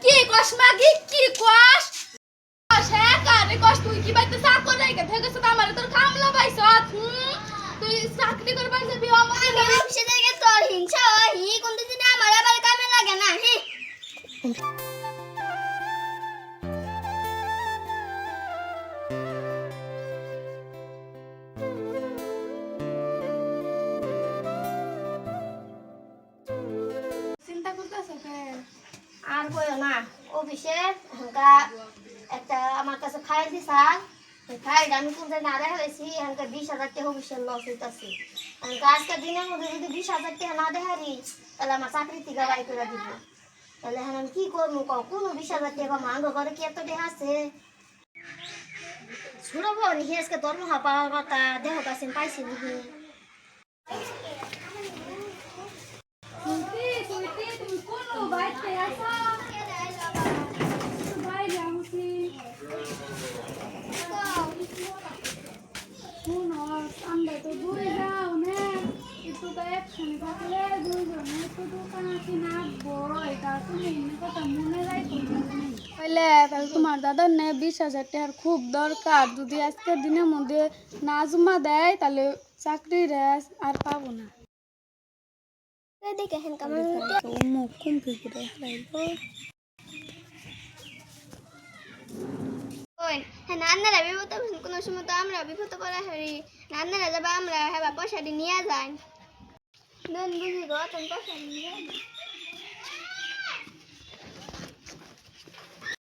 কি কস মাগি কি কস হ্যাঁ কারে কস তুই কি বাইতে চাকর রাইখা থেকে তো আমারে তোর কামলা পাইছ তুই চাকরি করবার যাবি আমাকে অফিসে থেকে তোর হিংসা হয় কোন দিন আমার আবার কামে লাগে না চিন্তা করতেছ আর কইও না অফিসে হালকা একটা আমার কাছে ফাইল দিছাল ফাইল আমি কোনটা না দেখা হয়েছি হালকা 20,000 টাকা অফিসের লস হইতাছে হালকা আজকে দিনের মধ্যে যদি 20,000 টাকা না দেখারি তাহলে আমার চাকরি থেকে বাই করে দিব তাহলে এখন আমি কি করবো কোনো 20,000 টাকা মাঙ্গো ঘরে কি এত টাকা আছে ছুড়বো নিহি আজকে দরমহা পাওয়ার কথা দেহ কাছে পাইছি নিহি তুমি কোন বাইতে আসা বাইরে আমছি কোন আমরা তো দূরে যাও না একটু তো একসঙ্গে থাকলে দুইজনে একটু দোকান কিনা বড় এটা তুমি এমনি কথা মনে রাখো তাহলে তোমার দাদার নে 20,000 টাকার খুব দরকার যদি আজকে দিনের মধ্যে না জমা দেয় তাহলে চাকরি আর পাবো না দেখেন কেমন মুখ কুমড়ি করে হারাইলো ওই হ্যাঁ নান্নারা বিপদ কোনো সময় তো আমরা বিপদ করে হারি নান্নারা যাবা আমরা হ্যাঁ পয়সাটি নিয়ে যাই নন বুঝি গো তুমি পয়সা নিয়ে